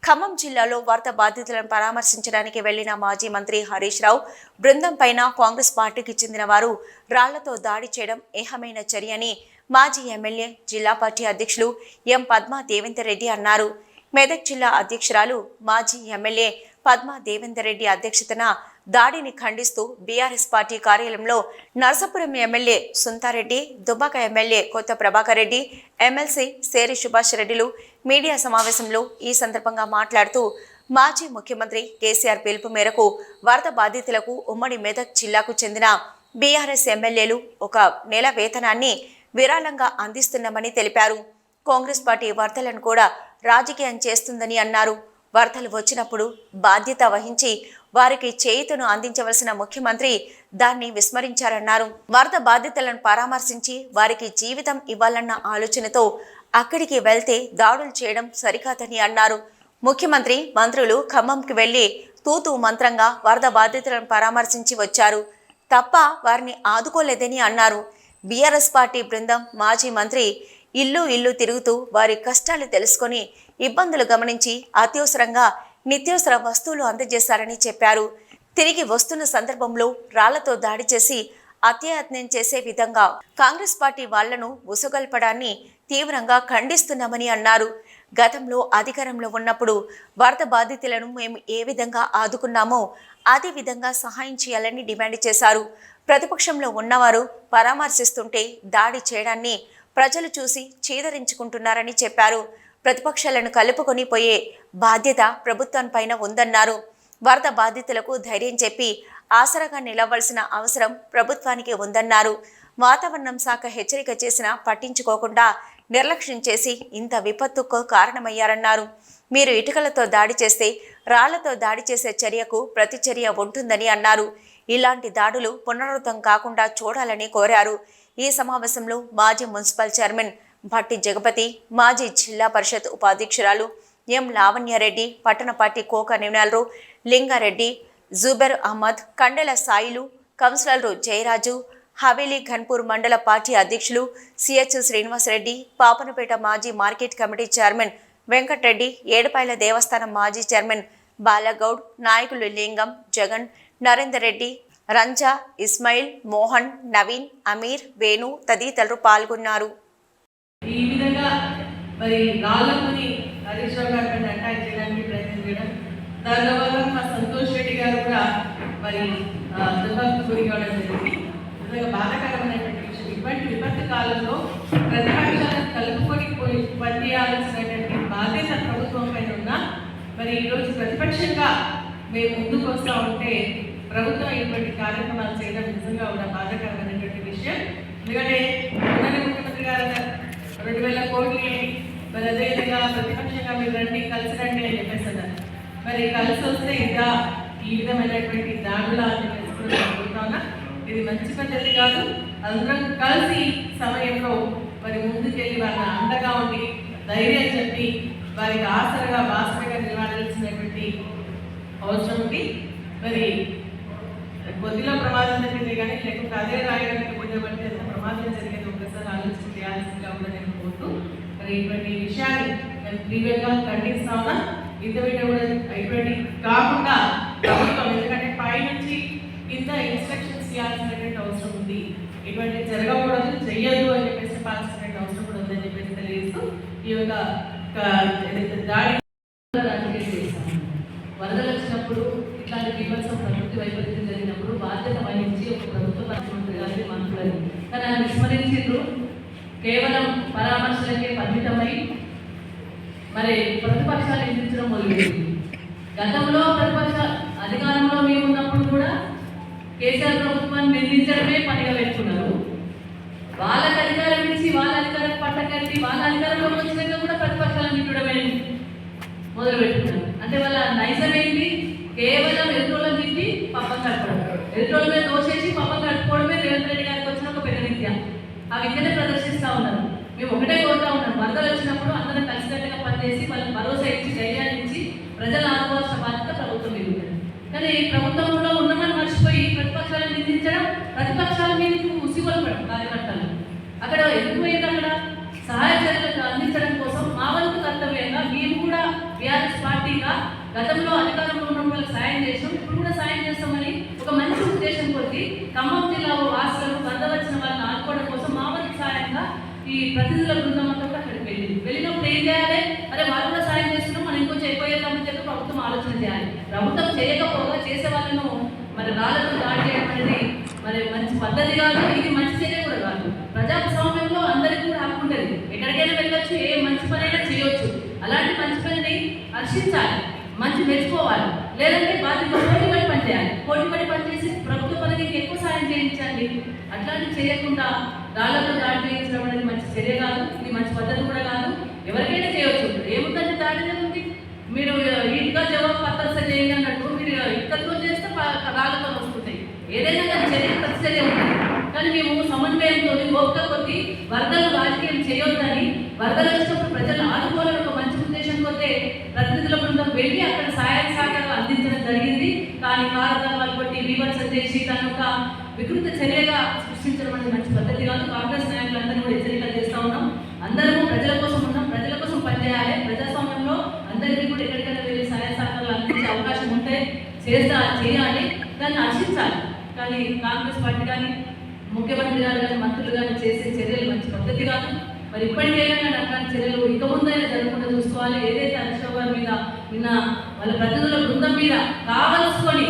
ఖమ్మం జిల్లాలో వరద బాధితులను పరామర్శించడానికి వెళ్లిన మాజీ మంత్రి హరీష్ రావు బృందం పైన కాంగ్రెస్ పార్టీకి చెందిన వారు రాళ్లతో దాడి చేయడం ఏహమైన చర్యని మాజీ ఎమ్మెల్యే జిల్లా పార్టీ అధ్యక్షులు ఎం పద్మా దేవేందర్ రెడ్డి అన్నారు. మెదక్ జిల్లా అధ్యక్షురాలు మాజీ ఎమ్మెల్యే పద్మా దేవేందర్ రెడ్డి అధ్యక్షతన దాడిని ఖండిస్తూ బీఆర్ఎస్ పార్టీ కార్యాలయంలో నరసాపురం ఎమ్మెల్యే సుంతారెడ్డి, దుబ్బాక ఎమ్మెల్యే కొత్త ప్రభాకర్ రెడ్డి, ఎమ్మెల్సీ సేరి సుభాష్ రెడ్డిలు మీడియా సమావేశంలో ఈ సందర్భంగా మాట్లాడుతూ మాజీ ముఖ్యమంత్రి కేసీఆర్ పిలుపు మేరకు వరద బాధితులకు ఉమ్మడి మెదక్ జిల్లాకు చెందిన బీఆర్ఎస్ ఎమ్మెల్యేలు 1 నెల వేతనాన్ని విరాళంగా అందిస్తున్నామని తెలిపారు. కాంగ్రెస్ పార్టీ వరదలను కూడా రాజకీయం చేస్తుందని అన్నారు. వరదలు వచ్చినప్పుడు బాధ్యత వహించి వారికి చేయూతను అందించవలసిన ముఖ్యమంత్రి దాన్ని విస్మరించారన్నారు. వరద బాధితులను పరామర్శించి వారికి జీవితం ఇవ్వాలన్న ఆలోచనతో అక్కడికి వెళ్తే దాడులు చేయడం సరికాదని అన్నారు. ముఖ్యమంత్రి, మంత్రులు ఖమ్మంకి వెళ్లి తూతూ మంత్రంగా వరద బాధితులను పరామర్శించి వచ్చారు తప్ప వారిని ఆదుకోలేదని అన్నారు. బీఆర్ఎస్ పార్టీ బృందం మాజీ మంత్రి ఇల్లు తిరుగుతూ వారి కష్టాలు తెలుసుకొని ఇబ్బందులు గమనించి అత్యవసరంగా నిత్యావసర వస్తువులు అందజేశారని చెప్పారు. తిరిగి వస్తున్న సందర్భంలో రాళ్లతో దాడి చేసి అత్యాయత్నం చేసే విధంగా కాంగ్రెస్ పార్టీ వాళ్లను ఉసుగొల్పడాన్ని తీవ్రంగా ఖండిస్తున్నామని అన్నారు. గతంలో అధికారంలో ఉన్నప్పుడు వరద బాధితులను మేము ఏ విధంగా ఆదుకున్నామో అదే విధంగా సహాయం చేయాలని డిమాండ్ చేశారు. ప్రతిపక్షంలో ఉన్నవారు పరామర్శిస్తుంటే దాడి చేయడాన్ని ప్రజలు చూసి చీదరించుకుంటున్నారని చెప్పారు. ప్రతిపక్షాలను కలుపుకొని పోయే బాధ్యత ప్రభుత్వంపైన ఉందన్నారు. వరద బాధితులకు ధైర్యం చెప్పి ఆసరాగా నిలవలసిన అవసరం ప్రభుత్వానికి ఉందన్నారు. వాతావరణం శాఖ హెచ్చరిక చేసినా పట్టించుకోకుండా నిర్లక్ష్యం చేసి ఇంత విపత్తుకు కారణమయ్యారన్నారు. మీరు ఇటుకలతో దాడి చేస్తే రాళ్లతో దాడి చేసే చర్యకు ప్రతిచర్య ఉంటుందని అన్నారు. ఇలాంటి దాడులు పునరావృతం కాకుండా చూడాలని కోరారు. ఈ సమావేశంలో మాజీ మున్సిపల్ చైర్మన్ భట్టి జగపతి, మాజీ జిల్లా పరిషత్ ఉపాధ్యక్షురాలు ఎం లావణ్యారెడ్డి, పట్టణ పార్టీ కోక నిమ్నాలరు లింగారెడ్డి, జూబెర్ అహ్మద్, కండెల సాయిలు, కౌన్సిలర్లు జయరాజు, హవేలీ ఘన్పూర్ మండల పార్టీ అధ్యక్షులు సిహెచ్ శ్రీనివాసరెడ్డి, పాపనపేట మాజీ market committee chairman Venkata Reddy, Edupayala దేవస్థానం మాజీ చైర్మన్ బాలగౌడ్, నాయకులు లింగం, జగన్, నరేందర్ రెడ్డి, రంజా, ఇస్మాయిల్, మోహన్, నవీన్, అమీర్, వేణు తదితరులు పాల్గొన్నారు. ఈ విధంగా మరి రాళ్ళని హరీష్ రావు గారి పైన అటాక్ చేయడానికి ప్రయత్నం చేయడం, దాని వల్ల మా సంతోష్ రెడ్డి గారు కూడా మరి దెబ్బకు గురి కావడం జరిగింది. నిజంగా బాధాకరమైనటువంటి విషయం. ఇటువంటి విపత్తు కాలంలో ప్రతిపక్షాలను కలుపుకొని పనిచేయాల్సినటువంటి బాధ్యత ప్రభుత్వం పైన ఉన్నా మరి ఈరోజు ప్రతిపక్షంగా మేము ముందుకు వస్తూ ఉంటే ప్రభుత్వం ఇటువంటి కార్యక్రమాలు చేయడం నిజంగా కూడా బాధాకరమైనటువంటి విషయం. ఎందుకంటే ముఖ్యమంత్రి గారు 2,000 కోట్లు మరి అదేవిధంగా ప్రతిపక్షంగా మీరు రండి, కలిసి రండి అని చెప్పేసి అన్నారు. మరి కలిసి వస్తే ఇంకా ఈ విధమైనటువంటి దాడులు అని తెలుసుకుంటున్నా ఇది మంచి పద్ధతి కాదు. అందరం కలిసి సమయంలో మరి ముందుకెళ్ళి వాళ్ళ అండగా ఉండి ధైర్యం చెప్పి వారికి ఆసరగా బాసరగా నిలబడాల్సినటువంటి అవసరం ఉంది. మరి కొద్దిలో ప్రమాదం జరిగింది కానీ లేకపోతే అదే రాయడానికి ముందే బట్టి ఎంత ప్రమాదం జరిగేది ఒకసారి ఆలోచన చేయాల్సిందిగా కూడా నేను కోరుతూ మరి ఇటువంటి విషయాన్ని నేను తీవ్రంగా ఖండిస్తా ఉన్నా. ఇంతవరకు కూడా ఇటువంటి కాకుండా ప్రభుత్వం ఎందుకంటే పై నుంచి కింద ఇన్స్ట్రక్షన్స్ చేయాల్సినటువంటి అవసరం ఉంది. ఇటువంటి జరగకూడదు, చెయ్యదు అని చెప్పేసి పాల్సినటువంటి అవసరం కూడా ఉందని చెప్పేసి తెలియజేస్తూ ఈ యొక్క దాడి వరదలు వచ్చినప్పుడు ఇట్లాంటి బీభత్సం ప్రకృతి వైపరీత్యం జరిగినప్పుడు బాధ్యత వహించి ఒక ప్రభుత్వ ముఖ్యమంత్రి గారిని మంత్రులని కానీ ఆయన విస్మరించారు. కేవలం పరామర్శలకే పరిమితమై మరి ప్రతిపక్షాలు ఎదిరించడం మొదలుపెట్టింది. గతంలో ప్రతిపక్ష అధికారంలో మేము ఉన్నప్పుడు కూడా కేసీఆర్ ప్రభుత్వాన్ని నిందించడమే పనిగా పెట్టుకున్నారు. వాళ్ళకి అధికారం ఇచ్చి వాళ్ళ అధికారం పట్టకట్టి వాళ్ళ అధికారంలోకి వచ్చినాక కూడా ప్రతిపక్షాలను నింపడమే మొదలు పెట్టుకున్నారు. అంటే వాళ్ళ నైజం ఏంటి? కేవలం ఎదుటోళ్ళని తిట్టి పప్పం కట్టుకోవడం, ఎదుటోళ్ళ మీద దోషేసి పప్పం కట్టుకోవడమే రేవంత్ రెడ్డి గారికి వచ్చిన ఒక పెద్ద విద్య. ఆ విద్యనే ప్రదర్శిస్తూ ఉన్నారు. మేము ఒకటే కోరుతా ఉన్నాం, వరదలు వచ్చినప్పుడు అందరం కలిసికట్టుగా పనిచేసి వాళ్ళకి భరోసా ఇచ్చి ధైర్యాన్ని ఇచ్చి ప్రజలు ఆదుకోవాల్సిన బాధ్యత ప్రభుత్వం మీద ఉంటుంది. కానీ ప్రభుత్వంలో ఉన్నమని మర్చిపోయి ప్రతిపక్షాలను నిందించడం, ప్రతిపక్షాల మీద ఉసిగొల్పడం కార్యకర్తలు అక్కడ ఎందుకు పోయింది? అక్కడ సహాయ చర్యలకు అందించడం కోసం మా వంతు కర్తవ్యంగా మేము కూడా బీఆర్ఎస్ పార్టీగా గతంలో అధికారంలో ఉన్న వాళ్ళకి సాయం చేసాం, ఇప్పుడు కూడా సాయం చేస్తామని ఒక మంచి ఉద్దేశం కొద్ది ఖమ్మం జిల్లా వాసులను వద్ద వచ్చిన వాళ్ళని ఆదుకోవడం కోసం మా వంతు సాయంగా ఈ ప్రతినిధుల బృందం అంతా కూడా అక్కడికి వెళ్ళినప్పుడు ఏం చేయాలి, అదే వాళ్ళు కూడా సాయం చేస్తున్నాం, మనం ఇంకొంచెం ఎక్కువ చేద్దామని చెప్పి ప్రభుత్వం ఆలోచన చేయాలి. ప్రభుత్వం చేయకపోగా చేసే వాళ్ళను మరి రాళ్లతో దాడి చేయడం అనేది మరి మంచి పద్ధతి కాదు, ఇది మంచి చర్య కూడా కాదు. ప్రజాస్వామ్యంలో అందరికీ కూడా హక్కు ఉంటుంది, ఎక్కడికైనా వెళ్ళొచ్చు, ఏ మంచి పనైనా చేయొచ్చు. అలాంటి మంచి పనిని హర్షించాలి, మంచి మెచ్చుకోవాలి. లేదంటే బాధ్యత పోటీపడి పనిచేయాలి, పోటీపడి పనిచేసి ప్రభుత్వ పనికి ఎక్కువ సాయం చేయించండి. అట్లాంటివి చేయకుండా రాళ్లతో దాడి చేయించడం అనేది మంచి చర్య కాదు, ఇది మంచి పద్ధతి కూడా కాదు. ఎవరికైనా చేయవచ్చు, ఏముందంటే దాడి ఉంది, మీరు ఇంటిగా జవాబు పత్రస చేయండి అన్నట్టు మీరు ఇక్కడితో చేస్తే రాళ్ళతో వస్తుంటాయి. ఏదైనా కానీ చర్య ప్రతి చర్య ఉంటుంది, కానీ మేము సమన్వయంతో ఓపిక కొద్ది వరదలు రాజకీయం చేయొద్దని, వరదలు వచ్చినప్పుడు ప్రజలను ఆదుకోవాలని ఒక మంచి ఉద్దేశం కొద్దే ప్రతినిధుల బృందం వెళ్ళి అక్కడ సహాయ సహకారాలు అందించడం జరిగింది. కానీ కారణాలు కొట్టి విమర్శలు చేసి తను ఒక వికృత చర్యగా సృష్టించడం అనేది మంచి పద్ధతి కాదు. కాంగ్రెస్ నాయకులందరూ కూడా హెచ్చరికలు చేస్తూ ఉన్నాం. అందరూ ప్రజల కోసం ఉన్నాం, ప్రజల కోసం పనిచేయాలి. ప్రజాస్వామ్యంలో అందరికీ కూడా ఎక్కడికైనా వెళ్ళి సహాయ సహకారాలు అందించే అవకాశం ఉంటే చేయాలి, దాన్ని హర్షించాలి. కానీ కాంగ్రెస్ పార్టీ కానీ ముఖ్యమంత్రి గారు కానీ మంత్రులు కానీ చేసే చర్యలు మంచి పద్ధతి కాదు. మరి ఇప్పటికైనా కానీ అట్లాంటి చర్యలు ఇక ముందైనా జరగకుండా చూసుకోవాలి. ఏదైతే హరీష్ రావు గారి మీద నిన్న వాళ్ళ ప్రతినిధుల బృందం మీద కావలసుకొని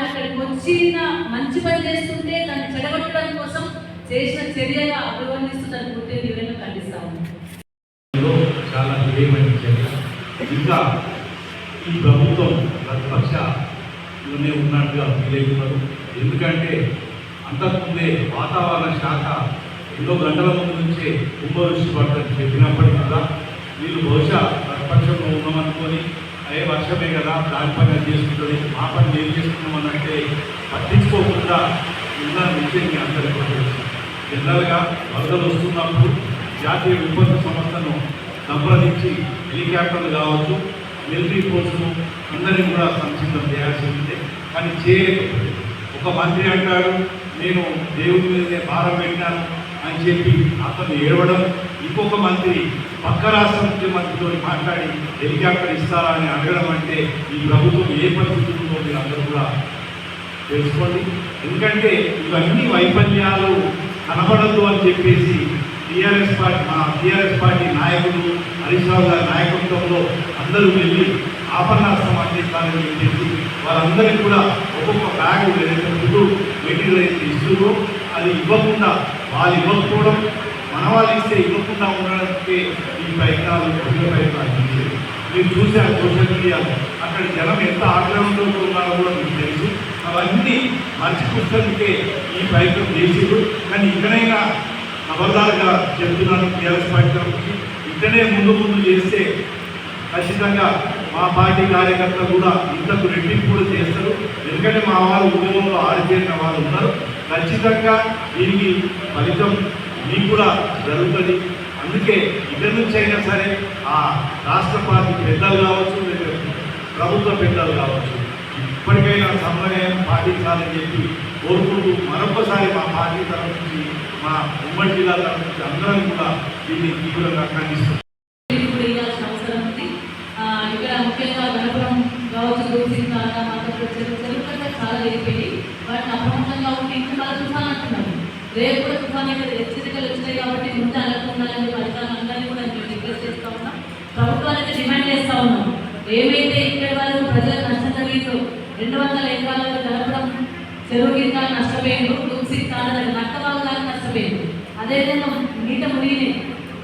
అక్కడికి వచ్చిన మంచి పని చేస్తుంటే దాన్ని చెడగొట్టడం కోసం చేసిన చర్యగా అభివర్ణిస్తూ దాన్ని పూర్తి తీవ్రంగా ఖండిస్తాము. చాలా హేయమైన చర్య. ఇంకా ఈ ప్రభుత్వం ప్రతిపక్షలోనే ఉన్నట్టుగా ఫీల్ అవుతున్నారు. ఎందుకంటే అంతకుముందే వాతావరణ శాఖ ఎన్నో గంటల ముందు నుంచే కుంభవృష్టి పడుతుంది చెప్పినప్పటికీ కూడా వీళ్ళు బహుశా ప్రతిపక్షంలో ఉన్నామనుకొని అదే వర్షమే కదా దాని పని అది చేసుకుంటుంది, మా పని ఏం చేసుకున్నామనంటే పట్టించుకోకుండా ఉన్న విషయం మీ అందరికీ జనరల్గా వరదలు వస్తున్నప్పుడు జాతీయ విపత్తు సంస్థను సంప్రదించి హెలికాప్టర్లు కావచ్చు, మిలిటరీ ఫోర్సును అందరినీ కూడా సంసిద్ధం చేయాల్సి ఉంటే కానీ చేయలేకపోతే ఒక మంత్రి అంటాడు నేను దేవుడి మీదనే భారం పెట్టాను అని చెప్పి అతను ఏడవడం, ఇంకొక మంత్రి పక్క రాష్ట్ర ముఖ్యమంత్రితో మాట్లాడి హెలికాప్టర్ ఇస్తారా అని అడగడం అంటే ఈ ప్రభుత్వం ఏ పరిస్థితుల్లో మీరు అందరూ కూడా తెలుసుకోండి. ఎందుకంటే ఇవన్నీ వైఫల్యాలు కనబడద్దు అని చెప్పేసి టీఆర్ఎస్ పార్టీ నాయకులు హరీష్ రావు గారి నాయకత్వంలో అందరూ వెళ్ళి ఆపన్నాస్తం అందిస్తారని చెప్పేసి వాళ్ళందరికీ కూడా ఒక్కొక్క బ్యాగ్ ఏదైతే ఫుడ్ మెటీరియల్ అయితే ఇస్తుందో అది ఇవ్వకుండా వాళ్ళు ఇవ్వకపోవడం, మన వాళ్ళు ఇస్తే ఇవ్వకుండా ఉండడానికి ఈ ప్రయత్నాలు చేసేది మీరు చూసారు సోషల్ మీడియాలో. అక్కడ జనం ఎంత ఆగ్రహంతో ఉన్నారో కూడా మీకు తెలుసు. అవన్నీ మంచి పుస్తకంకే ఈ ప్రయత్నం చేసేది. కానీ ఇక్కడైనా ఖబర్దారుగా చెప్తున్నాను టీఆర్ఎస్ పార్టీ తరఫున, ఇక్కడే ముందు చేస్తే ఖచ్చితంగా మా పార్టీ కార్యకర్తలు కూడా ఇంతకు రెట్టింపు కూడా చేస్తారు. ఎందుకంటే మా వాళ్ళు ఉద్యోగంలో ఆడిచేరిన వాళ్ళు ఉన్నారు. ఖచ్చితంగా దీనికి ఫలితం మీకు కూడా జరుగుతుంది. అందుకే ఇక్కడి నుంచి అయినా సరే ఆ రాష్ట్ర పార్టీ పెద్దలు కావచ్చు, లేదా ప్రభుత్వ పెద్దలు కావచ్చు, ఇప్పటికైనా సమన్వయం పాటించాలని చెప్పి కోరుకుంటూ మరొకసారి మా పార్టీ తరఫు నుంచి, మా ఉమ్మడి జిల్లా తరఫు నుంచి అందరం కూడా దీన్ని తీవ్రంగా ఖండిస్తున్నాం. ఇక్కడ ముఖ్యంగా గణపురం కావచ్చు, చాలా వెళ్ళిపోయి వాటిని అప్రమత్తంగా ఉంటే ఇంకా చాలా తుఫాన్ అంటున్నారు. రేపు కూడా తుఫాన్ ఇక్కడ హెచ్చరికలు వచ్చినాయి కాబట్టి ముందు అలర్ట్ ఉండాలని అధికారులందరినీ కూడా మేము రిక్వెస్ట్ చేస్తూ ఉన్నాం. ప్రభుత్వానికి డిమాండ్ చేస్తూ ఉన్నాం, ఏమైతే ఇక్కడ వరకు ప్రజలకు నష్టం జరిగిందో 200 ఎకరాలకు గణపురం చెరువు కింద నష్టపోయింది, తులసి కాడ నక్కబాగా నష్టపోయింది. అదేవిధంగా నీట మునిగినాయి,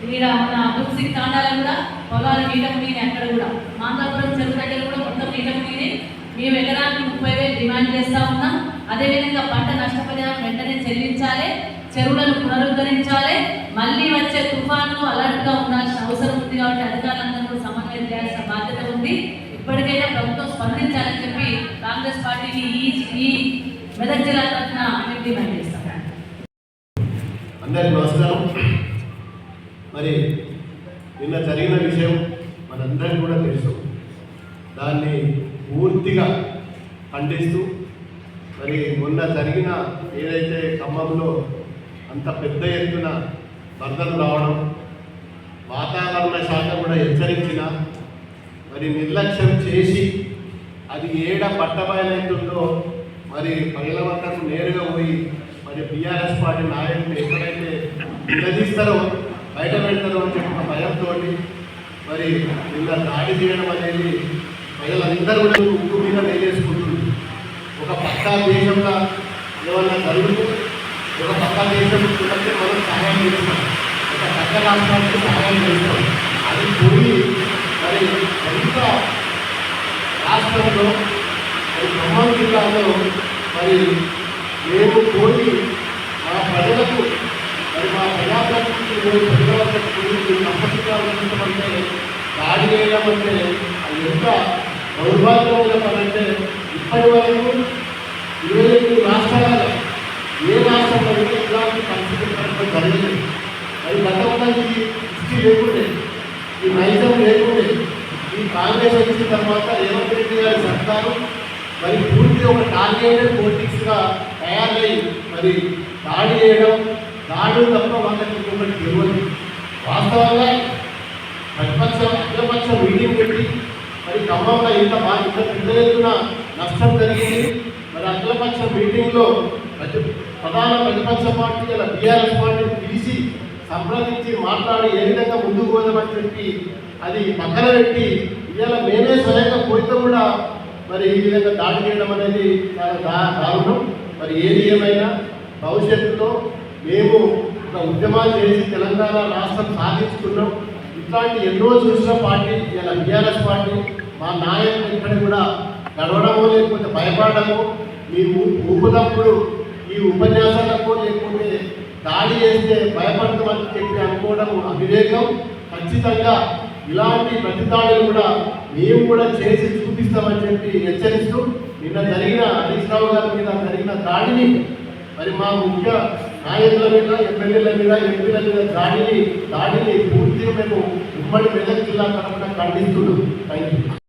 ఇక్కడ మన తులసి కాండాలు కూడా పొలాలు నీట మునిగినాయి. అక్కడ కూడా మాందాపురం చెరువు దగ్గర కూడా మొత్తం నీట మునిగినాయి. మేము ఎకరానికి 30,000 డిమాండ్ చేస్తూ ఉన్నాం. అదేవిధంగా పంట నష్టపరిహారం వెంటనే చెల్లించాలి, చెరువులను పునరుద్ధరించాలి. మళ్ళీ వచ్చే తుఫాను అలర్ట్గా ఉండాల్సిన అవసరం ఉంది కాబట్టి అధికారులందరూ సమన్వయం చేయాల్సిన బాధ్యత ఉంది. ఇప్పటికైనా ప్రభుత్వం స్పందించాలని చెప్పి కాంగ్రెస్ పార్టీని ఈ మెదక్ జిల్లా తరఫున మేము డిమాండ్ చేస్తాం. అందరికీ నమస్కారం. మరి నిన్న జరిగిన విషయం మనందరికీ కూడా తెలుసు. దాన్ని పూర్తిగా ఖండిస్తూ మరి మొన్న జరిగిన ఏదైతే ఖమ్మంలో అంత పెద్ద ఎత్తున వరదలు రావడం, వాతావరణ శాఖ కూడా హెచ్చరించిన మరి నిర్లక్ష్యం చేసి అది ఏడ పట్టబయలైతుందో మరి ప్రజల వద్దకు నేరుగా పోయి మరి బీఆర్ఎస్ పార్టీ నాయకులు ఎక్కడైతే నిలదీస్తారో బయట పెడతారో అని చెప్పి ఒక భయంతో మరి నిన్న దాడి చేయడం అనేది ప్రజలందరూ కూడా ఉక్కు మీద వేలేసుకుంటుంది. ఒక పక్కా దేశంలో ఏమన్నా జరుగుతూ ఒక పక్కా దేశం చూడంటే మనం సహాయం చేస్తాం, ఒక పక్క రాష్ట్రానికి సహాయం చేస్తాం. అది పోయి మరి ఎంత రాష్ట్రంలో మరి ఖమ్మం జిల్లాలో మరి మేము పోయి మా ప్రజలకు మరి మా ప్రజాప్రతినిధులు ప్రజల వద్దకు తప్పనిసరిగా దాడి చేయడం అంటే అది ఎంత దౌర్భాగ్యమైన పని అంటే ఇప్పటి వరకు 25 రాష్ట్రాలలో ఏ రాష్ట్రంలో ఇలాంటి పరిస్థితులు జరిగింది. మరి గతంలో ఈ హిస్టరీ లేకుండే, ఈ నైజం లేకుండే. ఈ కాంగ్రెస్ వచ్చిన తర్వాత రేవంత్ రెడ్డి గారి సర్కారు మరి పూర్తి ఒక టార్గెటెడ్ పొలిటిక్స్గా తయారై మరి దాడి చేయడం, దాడులు తప్ప వాళ్ళకి ఇంకొకటి తెలియదు. వాస్తవంగా అఖిలపక్ష మీటింగ్ పెట్టి మరి ఖమ్మంలో ఇంత పెద్ద ఎత్తున నష్టం జరిగింది. మరి అఖిలపక్ష మీటింగ్లో ప్రధాన ప్రతిపక్ష పార్టీ అలా బీఆర్ఎస్ పార్టీని పిలిచి సంప్రదించి మాట్లాడి ఏ విధంగా ముందుకు పోదామని చెప్పి అది పక్కన పెట్టి ఇవాళ మేమే స్వయంగా పోయితే కూడా మరి ఈ విధంగా దాడి చేయడం అనేది చాలా దారుణం. మరి ఏది ఏమైనా భవిష్యత్తులో మేము ఒక ఉద్యమాలు చేసి తెలంగాణ రాష్ట్రం సాధించుకున్నాం. ఇట్లాంటి ఎన్నో చూసిన పార్టీ ఇలా బీఆర్ఎస్ పార్టీ మా నాయకులు ఇక్కడ కూడా గడవడమో లేకపోతే భయపడము, మేము ఊపుదప్పుడు ఈ ఉపన్యాసాలకు లేకపోతే దాడి చేస్తే భయపడతామని చెప్పి అనుకోవడం అవివేకం. ఖచ్చితంగా ఇలాంటి ప్రతిదాడులు కూడా మేము కూడా చేసి చూపిస్తామని చెప్పి హెచ్చరిస్తూ నిన్న జరిగిన హరీష్ రావు గారి మీద జరిగిన దాడిని మరి మా ముఖ్య నాయకుల మీద, ఎమ్మెల్యేల మీద, ఎంపీల మీద దాడిని పూర్తిగా మేము ఉమ్మడి మెదక్ జిల్లా తరఫున ఖండిస్తున్నాం. Thank you.